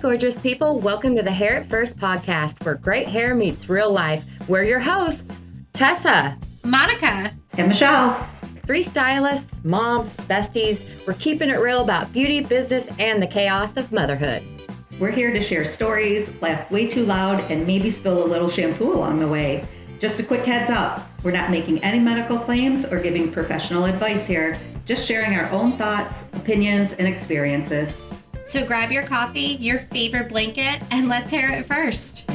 gorgeous people. Welcome to the Hair It Ferst podcast, where great hair meets real life. We're your hosts, Tessa, Monica, and Michelle. Three stylists, moms, besties. We're keeping it real about beauty, business, and the chaos of motherhood. We're here to share stories, laugh way too loud, and maybe spill a little shampoo along the way. Just a quick heads up, we're not making any medical claims or giving professional advice here, just sharing our own thoughts, opinions, and experiences. So grab your coffee, your favorite blanket, and let's hair it first.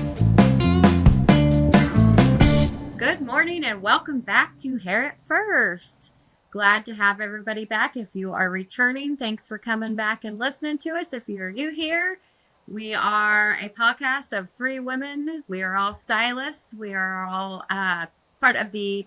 Good morning and welcome back to Hair It First. Glad to have everybody back. If you are returning, thanks for coming back and listening to us. If you're new here, we are a podcast of three women. We are all stylists. We are all part of the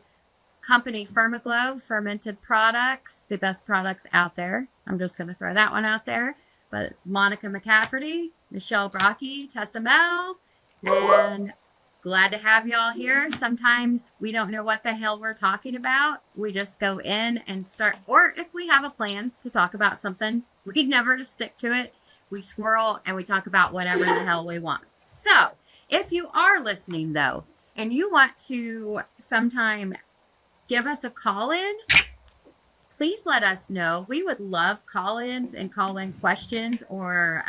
company Firmaglow, fermented products, the best products out there. I'm just going to throw that one out there. But Monica McCafferty, Michelle Brocky, Tessa Mel, and glad to have y'all here. Sometimes we don't know what the hell we're talking about. We just go in and start, or if we have a plan to talk about something, we never just stick to it. We squirrel and we talk about whatever the hell we want. So if you are listening though, and you want to sometime give us a call in, please let us know. We would love call-ins and call-in questions or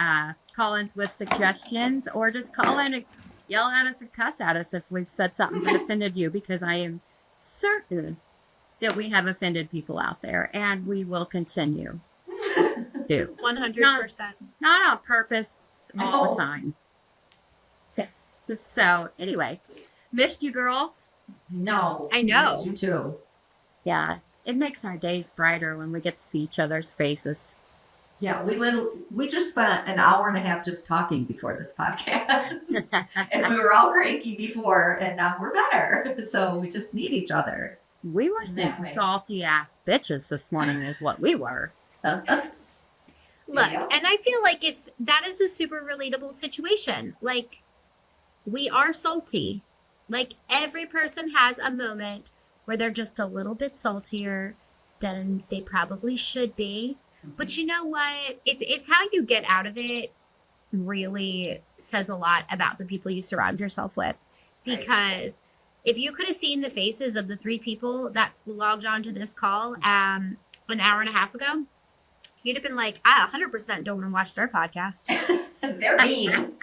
call-ins with suggestions, or just call in and yell at us and cuss at us if we've said something that offended you, because I am certain that we have offended people out there, and we will continue to. 100%. Not on purpose all the time. So, anyway, missed you girls. No. I know. Missed you too. Yeah. It makes our days brighter when we get to see each other's faces. Yeah, we just spent an hour and a half just talking before this podcast. And we were all cranky before, and now we're better. So we just need each other. We were some salty ass bitches this morning is what we were. Look, and I feel like that is a super relatable situation. Like, we are salty. Like, every person has a moment where they're just a little bit saltier than they probably should be. But you know what? It's how you get out of it really says a lot about the people you surround yourself with. Because if you could have seen the faces of the three people that logged onto this call an hour and a half ago, you'd have been like, I 100% don't want to watch their podcast. They're mean.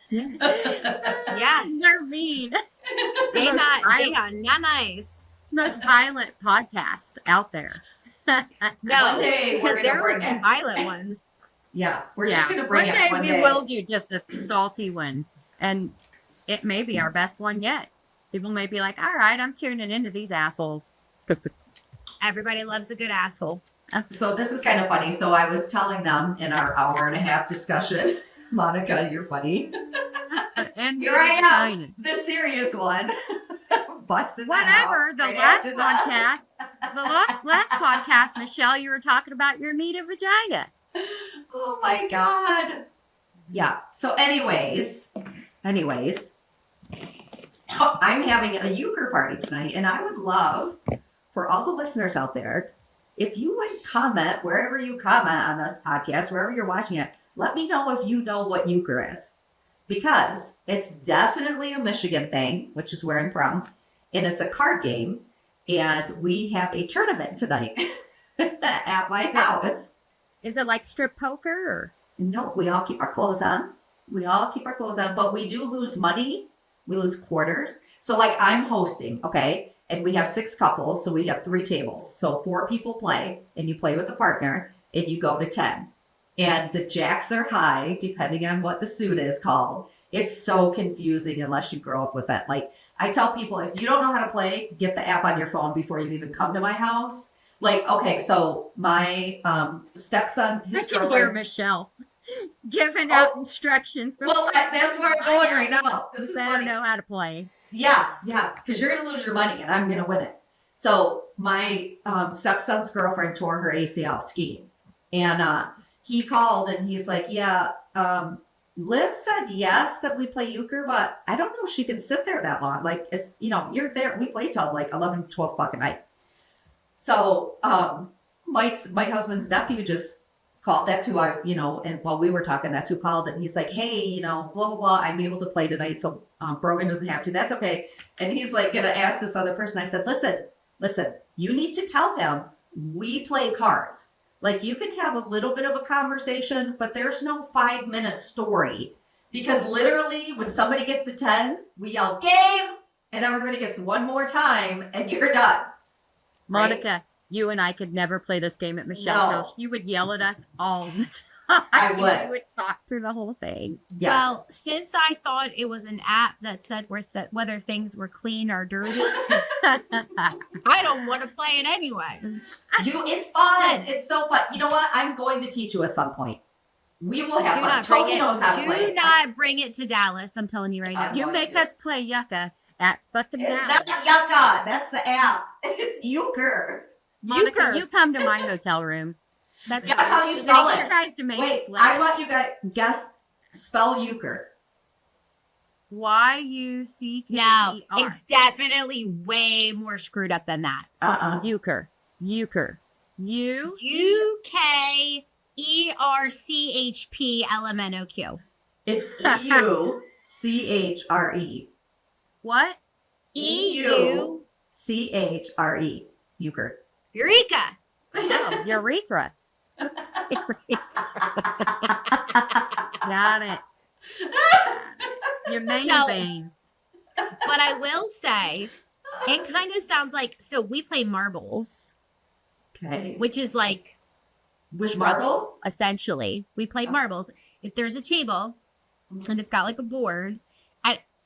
Yeah. They're mean. They are not nice. Most violent podcast out there. No, One day we're because there gonna were bring some it. violent ones. Yeah, we're just gonna bring one it day one we day. will do just a salty one, and it may be our best one yet. People may be like, all right, I'm tuning into these assholes. Everybody loves a good asshole. So this is kind of funny. So I was telling them in our hour and a half discussion, Monica, you're funny. And Here I am, the serious one. Busted that whatever. out The right last after that. last podcast, Michelle, you were talking about your meat of vagina. Oh my God. Yeah. So anyways, I'm having a Euchre party tonight, and I would love for all the listeners out there, if you would comment wherever you comment on this podcast, wherever you're watching it, let me know if you know what Euchre is, because it's definitely a Michigan thing, which is where I'm from, and it's a card game, and we have a tournament tonight at my house. Is it like strip poker? Or? No, we all keep our clothes on. But we do lose money. We lose quarters. So like I'm hosting, okay? And we have 6 couples, so we have 3 tables. So 4 people play, and you play with a partner, and you go to 10. And the jacks are high, depending on what the suit is called. It's so confusing unless you grow up with it. Like, I tell people, if you don't know how to play, get the app on your phone before you even come to my house. Like, okay, so my stepson, his I can girlfriend... hear Michelle giving out instructions. Well, that's where I'm going right now. This is better funny. know how to play. Yeah, because you're going to lose your money and I'm going to win it. So my stepson's girlfriend tore her ACL skiing. And he called and he's like, yeah, Liv said yes that we play Euchre, but I don't know if she can sit there that long. Like, it's, you're there. We play till like 11, 12 o'clock at night. So my husband's nephew just called. That's who and while we were talking, that's who called. And he's like, hey, blah, blah, blah. I'm able to play tonight. So Brogan doesn't have to. That's okay. And he's like, going to ask this other person. I said, listen, you need to tell him we play cards. Like, you can have a little bit of a conversation, but there's no 5-minute story. Because literally, when somebody gets to 10, we yell, game! And everybody gets one more time, and you're done. Monica, right? You and I could never play this game at Michelle's house. You would yell at us all the time. I would. You would talk through the whole thing. Yes. Well, since I thought it was an app that said whether things were clean or dirty, I don't want to play it anyway. It's fun. It's so fun. You know what? I'm going to teach you at some point. We will have fun. Tony knows how to play. Do not bring it to Dallas. I'm telling you right now. You make us play Yucca at fucking Dallas. It's not Yucca. That's the app. It's Euchre. Monica, you come to my hotel room. That's how you spell it. Tries to make Wait, I want you guys guess. Spell Euchre. Yucker. No, it's definitely way more screwed up than that. Euchre. Euchreperchp. It's EUCHRE. What? EUCHRE. Euchre. Eureka. No, urethra. Got it. Your main vein. But I will say, it kind of sounds like, so we play marbles. Okay. Which is like. Which marbles? Essentially. We play marbles. If there's a table and it's got like a board,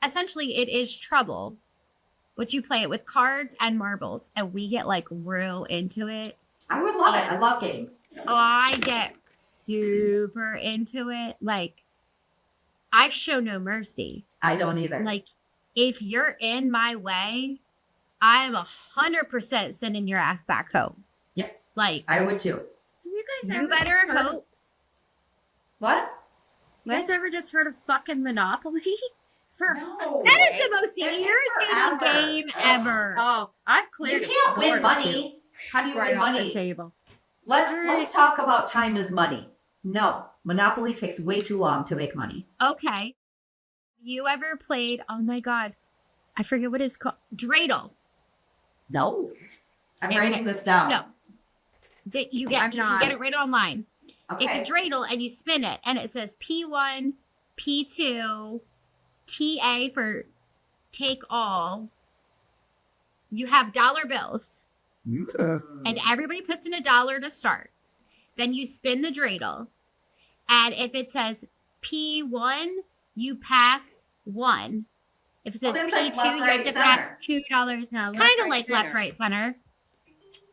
essentially it is trouble. But you play it with cards and marbles, and we get like real into it. I would love it. I love games. I get super into it. Like, I show no mercy. I don't either. Like, if you're in my way, I'm 100% sending your ass back home. Yep. Like, I would too. You you better hope. What? You guys ever just heard of fucking Monopoly? No. That is the most irritating game ever. Oh, I've cleared. You can't win money. How do you win money? Off the table. Let's talk about time is money. No, Monopoly takes way too long to make money. Okay. You ever played? Oh my god, I forget what it's called. Dreidel. No. I'm writing this down. No. You can get it right online. Okay. It's a dreidel, and you spin it, and it says P1, P2, TA for take all. You have dollar bills, and everybody puts in $1 to start. Then you spin the dreidel, and if it says P1, you pass 1. If it says P2, like left, you right, have to center. pass $2. No, Kind of like left, right, center.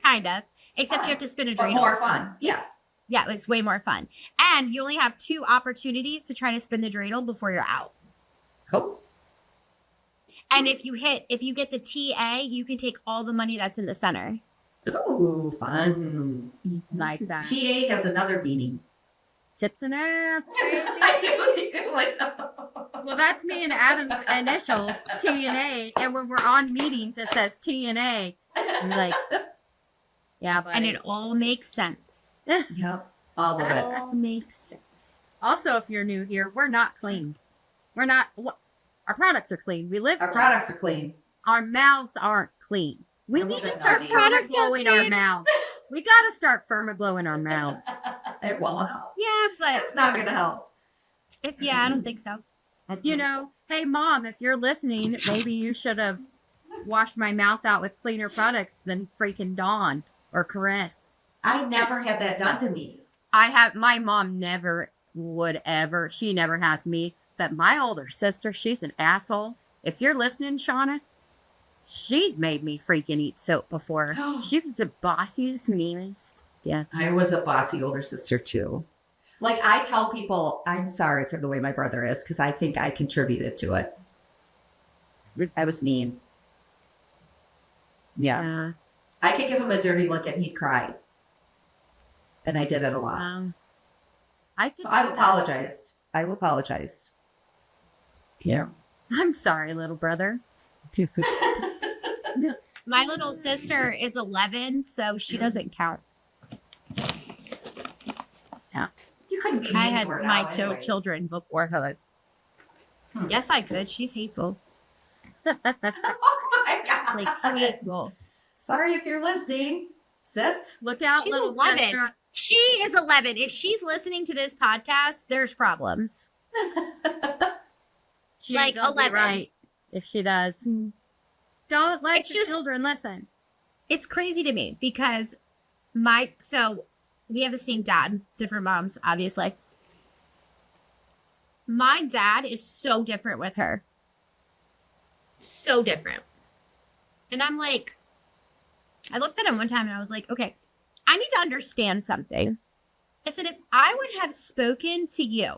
Kind of. Except you have to spin a But dreidel. more fun. Yeah. Yeah, it was way more fun. And you only have 2 opportunities to try to spin the dreidel before you're out. Oh. And if you get the TA, you can take all the money that's in the center. Oh, fun. Like that. TA has another meaning. Tits and ass. I knew you would. Well, that's me and Adam's initials, T and A. And when we're on meetings, it says T and A. I'm like, yeah, buddy. And it all makes sense. Yep. All of It it. all makes sense. Also, if you're new here, we're not clean. We're not. Our products are clean. We live. Our clean. products are clean. Our mouths aren't clean. We A need little to bit start naughty. Products are blowing our clean. mouths. We got to start blowing our mouths. It won't help. Yeah, but It's not going to help. I don't think so. You know, hey, Mom, if you're listening, maybe you should have washed my mouth out with cleaner products than freaking Dawn or Caress. I never had that done to me. My mom never would ever, she never has me, but my older sister, she's an asshole. If you're listening, Shauna, she's made me freaking eat soap before. She was the bossiest, meanest. Yeah. I was a bossy older sister too. Like, I tell people, I'm sorry for the way my brother is because I think I contributed to it. I was mean. Yeah. I could give him a dirty look and he'd cry. And I did it a lot. So I apologized. I apologized. Yeah. I'm sorry, little brother. My little sister is 11, so she doesn't count. Yeah. couldn't be I mean had to her my now anyways. children before her. Yes, I could. She's hateful. Oh my God. Like hateful. Sorry if you're listening, sis. Look out, She's little 11. sister. She is 11. If she's listening to this podcast, there's problems. She Like don't be 11. right if she does. Don't let It's your just- children listen. It's crazy to me because so we have the same dad, different moms, obviously. My dad is so different with her. So different. And I'm like, I looked at him one time and I was like, okay, I need to understand something. I said, if I would have spoken to you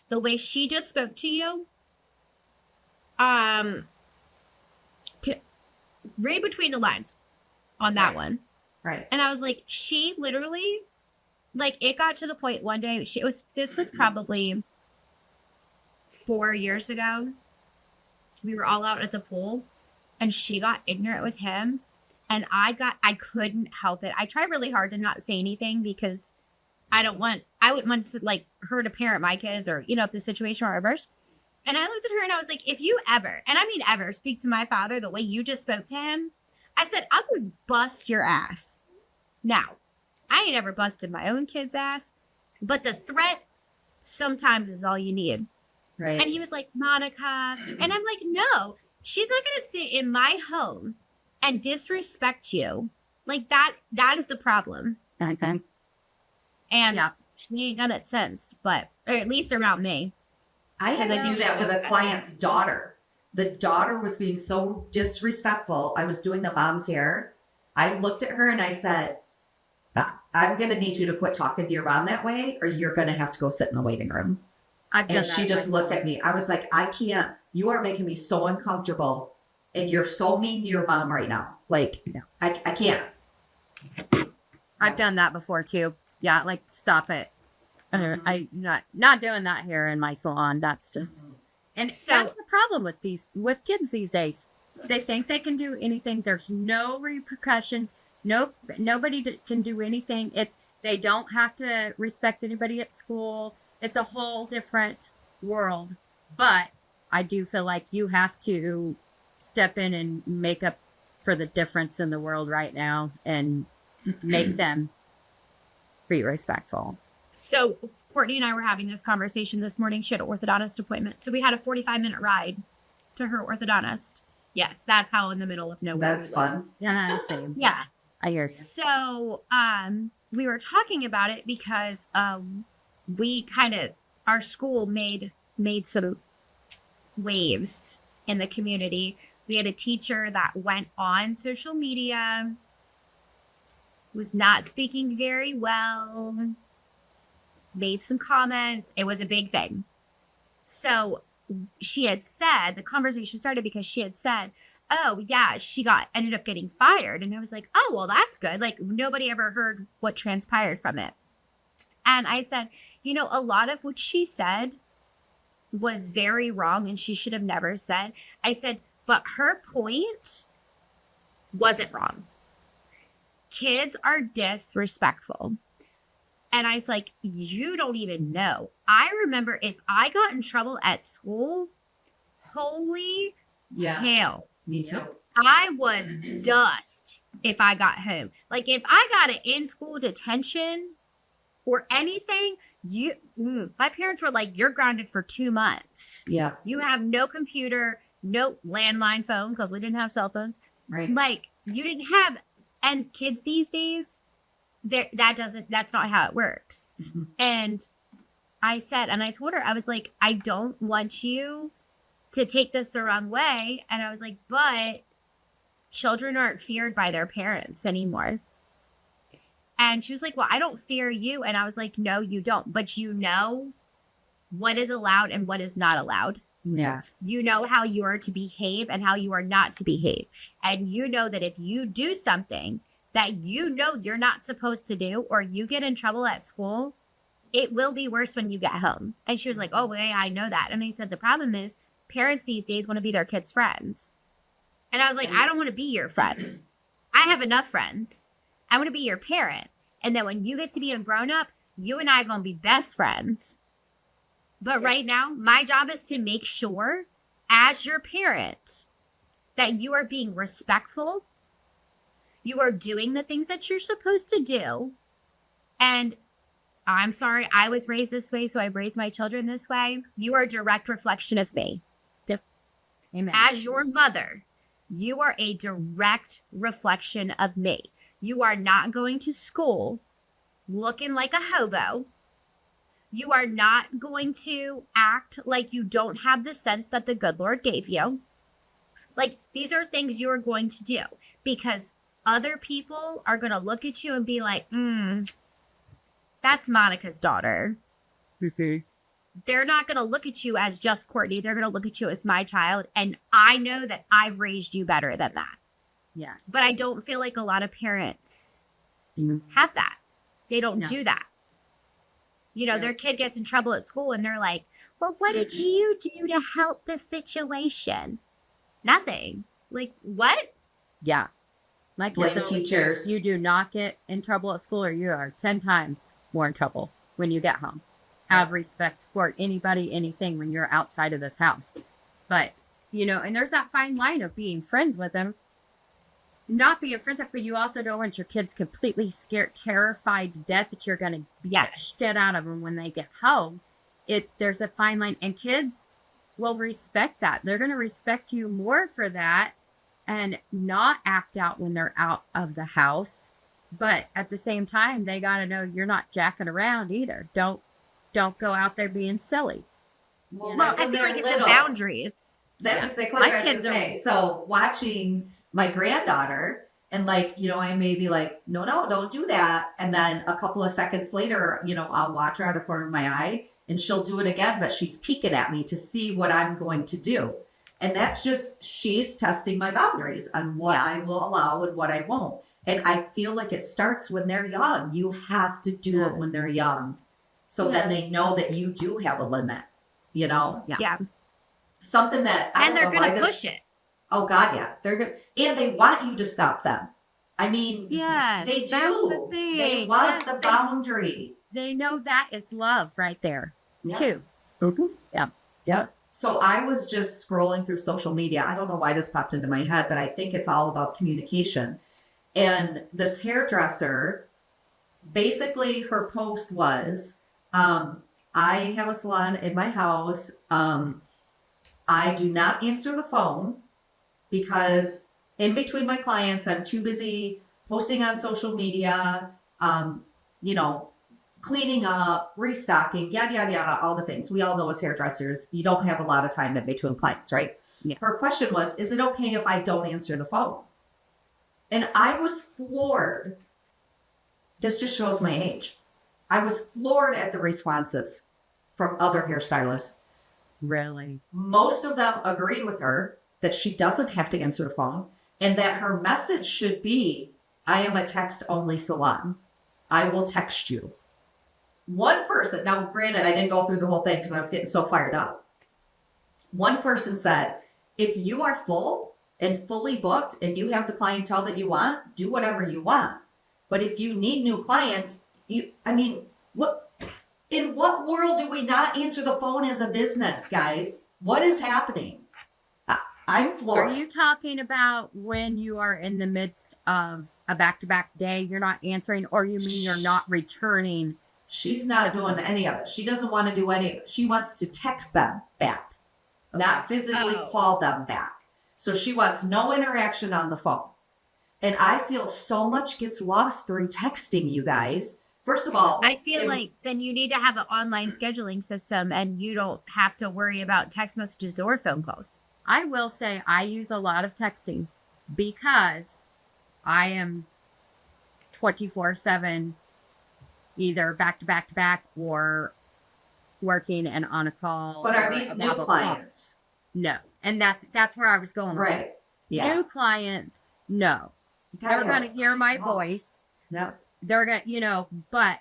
the way she just spoke to you, read between the lines on that one. Right. And I was like, she literally, like, it got to the point one day, this was probably 4 years ago. We were all out at the pool and she got ignorant with him. And I couldn't help it. I tried really hard to not say anything because I wouldn't want to, like, her to parent my kids or, if the situation were reversed. And I looked at her and I was like, if you ever, and I mean ever, speak to my father the way you just spoke to him, I said, I would bust your ass. Now, I ain't ever busted my own kid's ass, but the threat sometimes is all you need. Right. And he was like, Monica. And I'm like, no, she's not going to sit in my home and disrespect you. Like, that is the problem. Okay. And Yeah. she ain't done it since, or at least around me. I had Because I to do think that she- with a client's daughter. The daughter was being so disrespectful. I was doing the mom's hair. I looked at her and I said, I'm going to need you to quit talking to your mom that way, or you're going to have to go sit in the waiting room. I've done And that she just myself. looked at me. I was like, I can't. You are making me so uncomfortable. And you're so mean to your mom right now. Like, I can't. I've done that before too. Yeah, like stop it. I'm not doing that here in my salon. That's just, and So- that's the problem with kids these days. They think they can do anything. There's no repercussions. Nobody can do anything. They don't have to respect anybody at school. It's a whole different world. But I do feel like you have to step in and make up for the difference in the world right now and make them be respectful. So Courtney and I were having this conversation this morning. She had an orthodontist appointment. So we had a 45-minute ride to her orthodontist. Yes, that's how in the middle of nowhere. That's we live. fun. Yeah, same. Yeah. I hear you. So we were talking about it because our school made some waves in the community. We had a teacher that went on social media, was not speaking very well, made some comments. It was a big thing. So she had said, the conversation started because she had said, oh yeah, she ended up getting fired. And I was like, oh, well, that's good. Like, nobody ever heard what transpired from it. And I said, a lot of what she said was very wrong and she should have never said. I said, but her point wasn't wrong. Kids are disrespectful. And I was like, you don't even know. I remember if I got in trouble at school, holy hell. Me too. I was dust if I got home. Like, if I got an in-school detention or anything, my parents were like, you're grounded for 2 months. Yeah. You have no computer, no landline phone, because we didn't have cell phones. Right. Like, you didn't have, and kids these days, that's not how it works. Mm-hmm. And I told her, I was like, I don't want you to take this the wrong way. And I was like, but children aren't feared by their parents anymore. And she was like, well, I don't fear you. And I was like, no, you don't. But you know what is allowed and what is not allowed. Yeah. You know how you are to behave and how you are not to behave. And you know that if you do something that you're not supposed to do, or you get in trouble at school, it will be worse when you get home. And she was like, oh, well, yeah, I know that. And I said, the problem is parents these days want to be their kids' friends. And I was like, I don't want to be your friend. I have enough friends. I want to be your parent. And then when you get to be a grown up, you and I are going to be best friends. But right now, my job is to make sure, as your parent, that you are being respectful. You are doing the things that you're supposed to do. And I'm sorry, I was raised this way, so I raised my children this way. You are a direct reflection of me. Yep. Amen. As your mother, you are a direct reflection of me. You are not going to school looking like a hobo. You are not going to act like you don't have the sense that the good Lord gave you. Like, these are things you are going to do because other people are going to look at you and be like, that's Monica's daughter. They're not going to look at you as just Courtney. They're going to look at you as my child. And I know that I've raised you better than that. Yes. But I don't feel like a lot of parents have that. They don't do that. You know, their kid gets in trouble at school and they're like, well, what did you do to help the situation? Nothing. Like, what? Yeah. My kids always say, teachers. you do not get in trouble at school or you are 10 times more in trouble when you get home. Have respect for anybody, anything when you're outside of this house. But, you know, and there's that fine line of being friends with them. Not being friends with, but you also don't want your kids completely scared, terrified to death that you're going to beat shit out of them when they get home. There's a fine line, and kids will respect that. They're going to respect you more for that and not act out when they're out of the house. But at the same time, they got to know you're not jacking around either. Don't go out there being silly. Well, I feel like it's the boundaries. That's exactly what I was going to say. So watching my granddaughter and like, you know, I may be like, no, don't do that. And then a couple of seconds later, you know, I'll watch her out of the corner of my eye and she'll do it again, but she's peeking at me to see what I'm going to do. And that's just, she's testing my boundaries on what I will allow and what I won't. And I feel like it starts when they're young. You have to do it when they're young. So then they know that you do have a limit, you know? Yeah. Something that and they're going to push it. Oh God, yeah. They're good. And they want you to stop them. I mean, yes, they do. That's the thing. They want the boundary. They know that is love right there, too. Mm-hmm. Yeah. Yeah. So I was just scrolling through social media. I don't know why this popped into my head, but I think it's all about communication. And this hairdresser, basically her post was, I have a salon in my house. I do not answer the phone because in between my clients, I'm too busy posting on social media, you know, cleaning up, restocking, yada, yada, yada, all the things. We all know as hairdressers, you don't have a lot of time in between clients, right? Yeah. Her question was, is it okay if I don't answer the phone? And I was floored. This just shows my age. I was floored at the responses from other hairstylists. Really? Most of them agreed with her that she doesn't have to answer the phone and that her message should be, I am a text-only salon. I will text you. One person, now granted, I didn't go through the whole thing because I was getting so fired up. One person said, if you are full and fully booked and you have the clientele that you want, do whatever you want. But if you need new clients, what in what world do we not answer the phone as a business, guys? What is happening? I'm floored. Are you talking about when you are in the midst of a back-to-back day, you're not answering, or you mean you're not returning? She's not doing any of it. She doesn't want to do any of it. She wants to text them back, not physically call them back. So she wants no interaction on the phone. And I feel so much gets lost through texting, you guys. First of all, I feel like then you need to have an online scheduling system and you don't have to worry about text messages or phone calls. I will say I use a lot of texting because I am 24/7, either back to back to back or working and on a call. But are these new clients? No. And that's where I was going. Right. Yeah. New clients, no. They're going to hear my voice. No. They're going to, but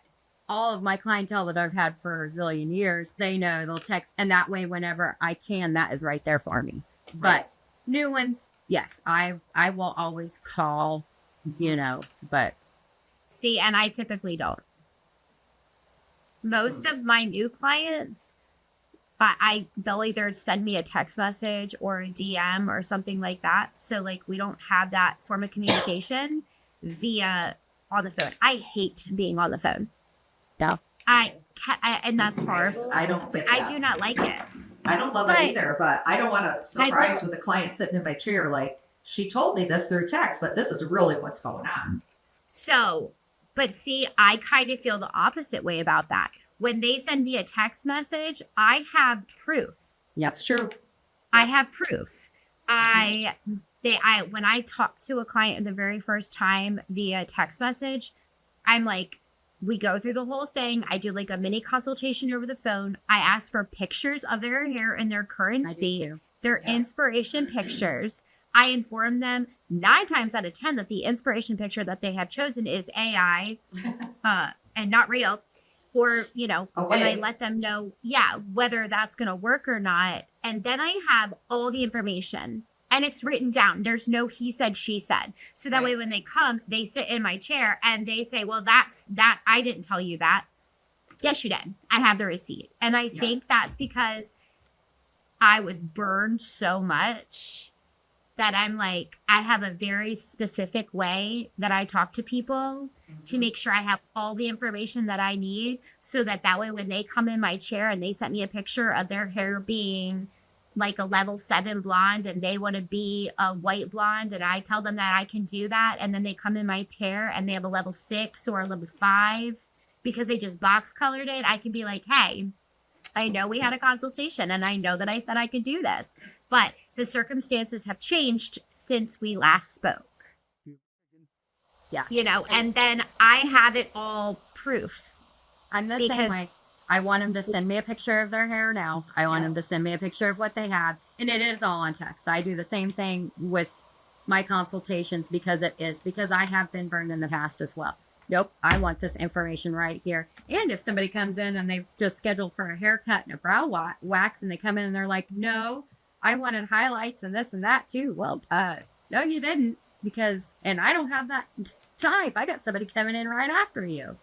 all of my clientele that I've had for a zillion years, they know they'll text. And that way, whenever I can, that is right there for me. Right. But new ones, yes, I will always call, but. See, and I typically don't. most of my new clients, they'll either send me a text message or a DM or something like that. So like we don't have that form of communication via on the phone. I hate being on the phone. No. And that's harsh. I don't think I that. do not like it. I don't love it either, but I don't want to surprise with a client sitting in my chair like, she told me this through text, but this is really what's going on. So, but see, I kind of feel the opposite way about that. When they send me a text message, I have proof. Yeah, it's true. I have proof. When I talk to a client the very first time via text message, I'm like, we go through the whole thing. I do like a mini consultation over the phone. I ask for pictures of their hair in their current state, their inspiration pictures. I inform them 9 times out of 10 that the inspiration picture that they have chosen is AI and not real. Or, and I let them know, whether that's going to work or not. And then I have all the information and it's written down. There's no he said, she said. So that way when they come, they sit in my chair and they say, well, that I didn't tell you that. Yes, you did. I have the receipt. And I think that's because I was burned so much that I'm like, I have a very specific way that I talk to people to make sure I have all the information that I need so that way when they come in my chair and they sent me a picture of their hair being like a level 7 blonde and they want to be a white blonde and I tell them that I can do that. And then they come in my chair and they have a level 6 or a level 5 because they just box colored it. I can be like, hey, I know we had a consultation and I know that I said I could do this, but the circumstances have changed since we last spoke. Yeah. And then I have it all proof. I'm the same way. I want them to send me a picture of their hair now. I want them to send me a picture of what they have. And it is all on text. I do the same thing with my consultations because I have been burned in the past as well. Nope, I want this information right here. And if somebody comes in and they've just scheduled for a haircut and a brow wax and they come in and they're like, no, I wanted highlights and this and that too. Well, no, you didn't and I don't have that time. I got somebody coming in right after you,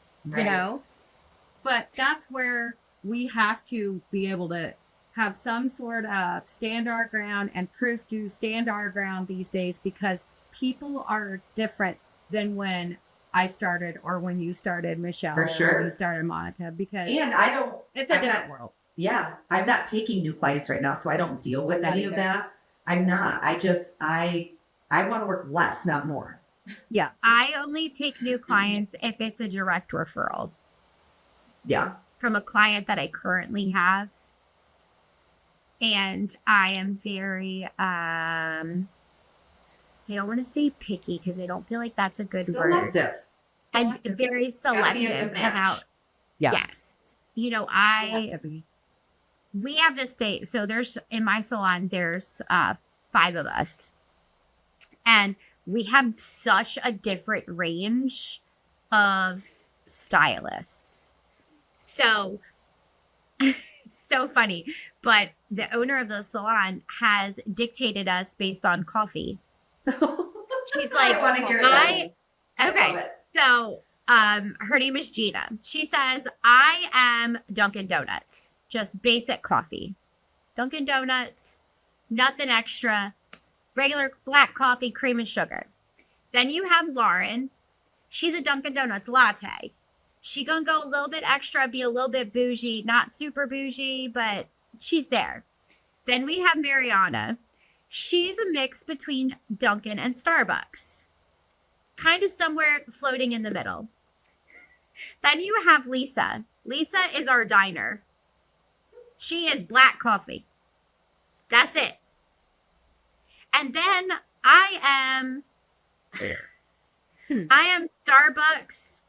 But that's where we have to be able to have some sort of stand our ground and proof to stand our ground these days because people are different than when I started or when you started, Michelle. For sure. Or when you started, Monica, because it's a different world. Yeah. I'm not taking new clients right now, so I don't deal with any of that. I'm not. I want to work less, not more. Yeah. I only take new clients if it's a direct referral. Yeah. From a client that I currently have. And I am very, I don't want to say picky because I don't feel like that's a good word. I'm very selective about, yes. We have this thing. So in my salon, there's 5 of us. And we have such a different range of stylists. So it's so funny, but the owner of the salon has dictated us based on coffee. She's like, I want to hear this. Okay. So, her name is Gina. She says, I am Dunkin' Donuts, just basic coffee. Dunkin' Donuts, nothing extra, regular black coffee, cream and sugar. Then you have Lauren. She's a Dunkin' Donuts latte. She gonna go a little bit extra, be a little bit bougie, not super bougie, but she's there. Then we have Mariana. She's a mix between Dunkin' and Starbucks. Kind of somewhere floating in the middle. Then you have Lisa. Lisa is our diner. She is black coffee. That's it. And then I am Starbucks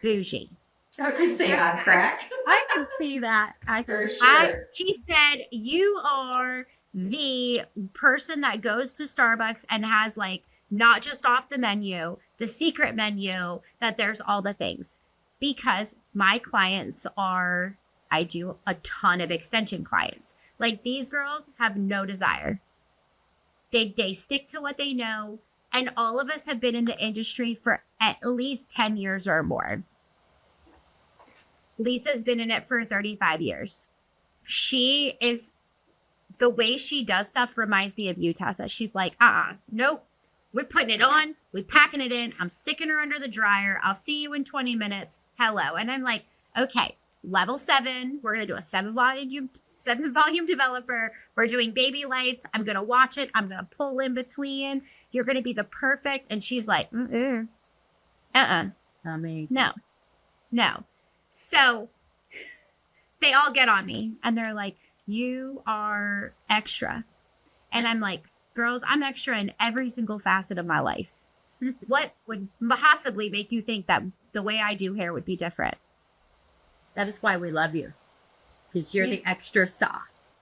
bougie. I was just saying on crack. I can see that. She said, you are the person that goes to Starbucks and has like not just off the menu, the secret menu, that there's all the things. Because my clients I do a ton of extension clients. Like these girls have no desire. They stick to what they know. And all of us have been in the industry for at least 10 years or more. Lisa's been in it for 35 years. She is, the way she does stuff reminds me of you, Tessa. She's like, nope. We're putting it on. We're packing it in. I'm sticking her under the dryer. I'll see you in 20 minutes. Hello. And I'm like, okay, level 7. We're going to do a 7-volume developer. We're doing baby lights. I'm going to watch it. I'm going to pull in between. You're going to be the perfect. And she's like, I mean, no. So they all get on me and they're like, you are extra. And I'm like, girls, I'm extra in every single facet of my life. What would possibly make you think that the way I do hair would be different? that is why we love you. Because you're the extra sauce.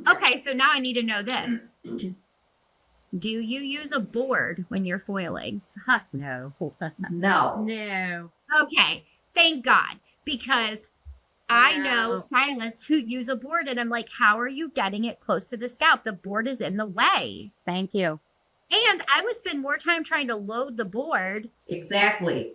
Okay, so now I need to know this. Do you use a board when you're foiling? No. No. No. Okay, thank God. Because I know stylists who use a board and I'm like, how are you getting it close to the scalp? The board is in the way. Thank you. And I would spend more time trying to load the board Exactly.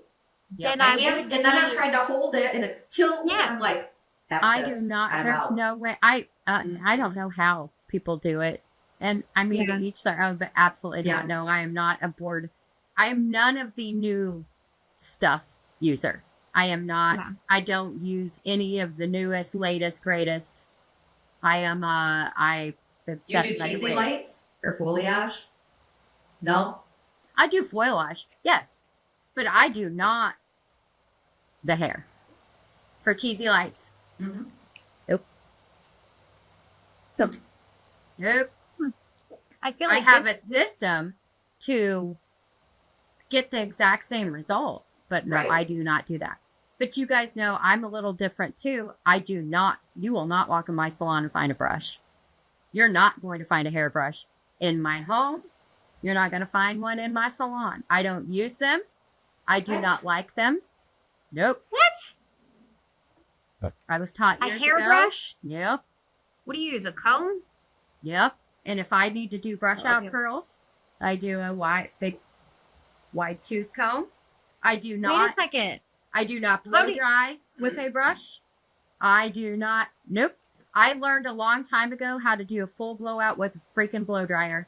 than My I hands, would. and then I'm trying to hold it, and it's tilting. Yeah. I'm like, F I this. do not. I'm There's out. no way. I don't know how people do it. And I mean, Yeah. each their own, but absolutely Yeah. not. No, I am not a board. I am none of the new stuff user. I am not. Yeah. I don't use any of the newest, latest, greatest. I am. I. You do teasy lights or foliage? No. I do foliage, yes, but I do not the hair for cheesy lights. Mm-hmm. Nope. I feel I like have this, a system to get the exact same result, but no, Right. I do not do that. But you guys know I'm a little different too. I do not, you will not walk in my salon and find a brush. You're not going to find a hairbrush in my home. You're not going to find one in my salon. I don't use them. I do What? not like them. Nope. what? I was taught A years hairbrush? ago. Yep. What do you use? A comb? Yep. And if I need to do brush Oh, out yeah. curls, I do a big wide tooth comb. I do Wait not. a second. I do not How blow do you- dry with a brush. I do not. Nope. I learned a long time ago how to do a full blowout with a freaking blow dryer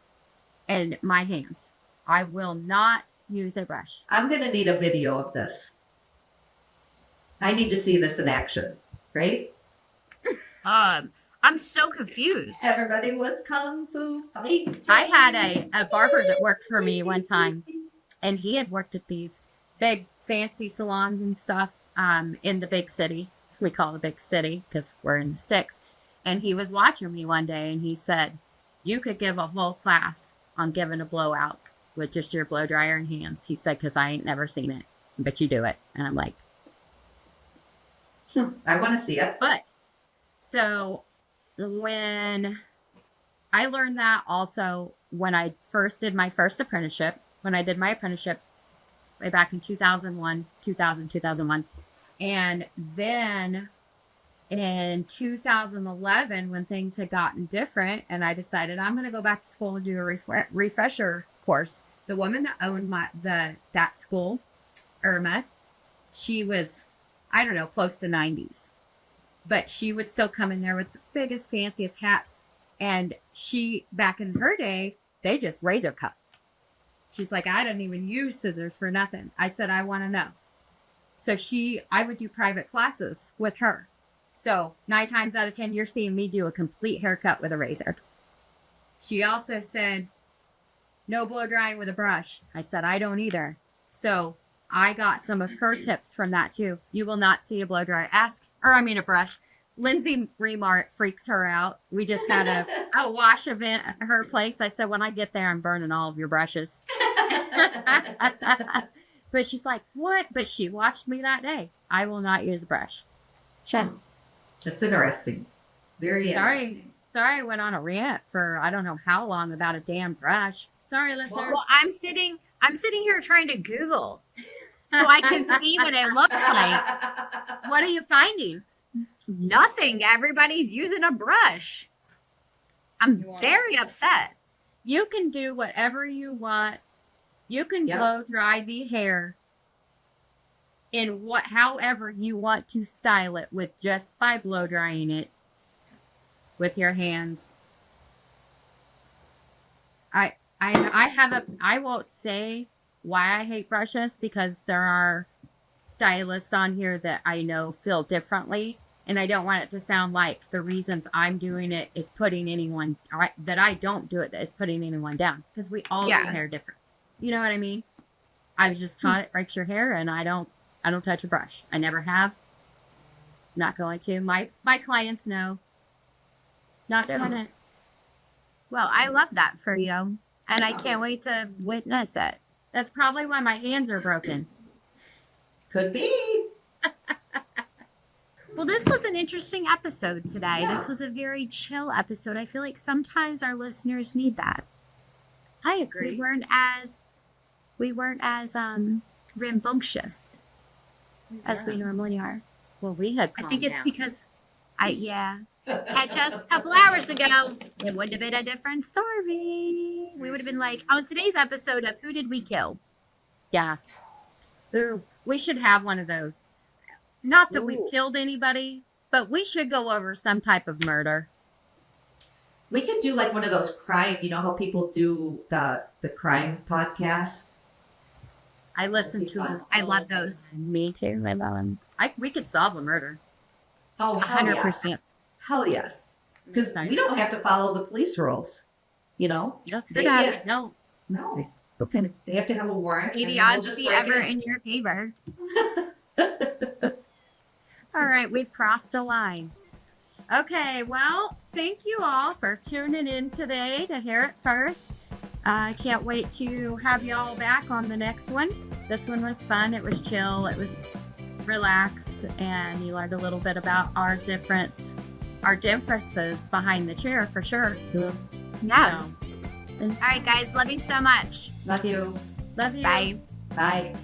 and my hands. I will not use a brush. I'm gonna need a video of this. I need to see this in action, right? I'm so confused. Everybody was kung fu fighting. I had a barber that worked for me one time, and he had worked at these big fancy salons and stuff in the big city. We call the big city because we're in the sticks. And he was watching me one day, and he said, "You could give a whole class on giving a blowout with just your blow dryer and hands." He said, "Because I ain't never seen it, but you do it." And I'm like, I want to see it. but so when I learned that also when I first did my first apprenticeship, when I did my apprenticeship way back in 2001, and then in 2011 when things had gotten different and I decided I'm going to go back to school and do a refresher course. The woman that owned that school, Irma, she was, I don't know, close to 90s. But she would still come in there with the biggest, fanciest hats. And she, back in her day, they just razor cut. She's like, I don't even use scissors for nothing. I said, I want to know. So I would do private classes with her. So 9 times out of 10, you're seeing me do a complete haircut with a razor. She also said, no blow drying with a brush. I said, I don't either. So I got some of her tips from that too. You will not see a blow dryer. A brush. Lindsay Remart freaks her out. We just had a wash event at her place. I said, when I get there, I'm burning all of your brushes. But she's like, what? But she watched me that day. I will not use a brush. That's interesting. Very interesting. Sorry, I went on a rant for I don't know how long about a damn brush. Sorry, listeners. Well, I'm sitting here trying to Google so I can see what it looks like. What are you finding? Nothing. Everybody's using a brush. I'm very upset. You can do whatever you want. You can Yep. blow dry the hair in however you want to style it with just by blow drying it with your hands. I won't say why I hate brushes, because there are stylists on here that I know feel differently, and I don't want it to sound like the reasons I'm doing it is putting anyone, that I don't do it, that is putting anyone down, because we all do hair different. You know what I mean? I was just taught it breaks your hair, and I don't touch a brush. I never have. Not going to. My clients know. Not doing it. Well, I love that for you. And I can't wait to witness it. That's probably why my hands are broken. Could be. Well, this was an interesting episode today. This was a very chill episode. I feel like sometimes our listeners need that. I agree. We weren't as rambunctious as we normally are. Well, we had I think it's down. because catch us a couple hours ago, it would have been a different story. We would have been like, on today's episode of Who Did We Kill? Yeah. Ooh, we should have one of those. Not that we killed anybody, but we should go over some type of murder. We could do like one of those crime, you know how people do the crime podcasts? I listen to them. I love those. Me too. I love them. We could solve a murder. Oh, 100%. Yes. Hell yes. Because we don't have to follow the police rules, you know? No. No. Okay. They have to have a warrant. and then we'll Odds just be break ever it. in your favor. All right, we've crossed a line. Okay, well, thank you all for tuning in today to Hair It First. I can't wait to have you all back on the next one. This one was fun. It was chill. It was relaxed, and you learned a little bit about our differences behind the chair for sure. Yeah. So, All right, guys. Love you so much. Love you. love you. Bye. Bye.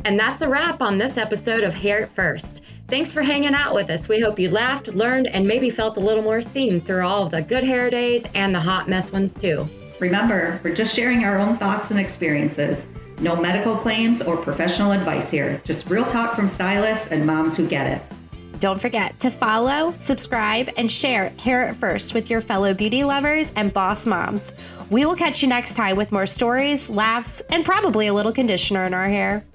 And that's a wrap on this episode of Hair It First. Thanks for hanging out with us. We hope you laughed, learned, and maybe felt a little more seen through all of the good hair days and the hot mess ones too. Remember, we're just sharing our own thoughts and experiences. No medical claims or professional advice here. Just real talk from stylists and moms who get it. Don't forget to follow, subscribe, and share Hair It First with your fellow beauty lovers and boss moms. We will catch you next time with more stories, laughs, and probably a little conditioner in our hair.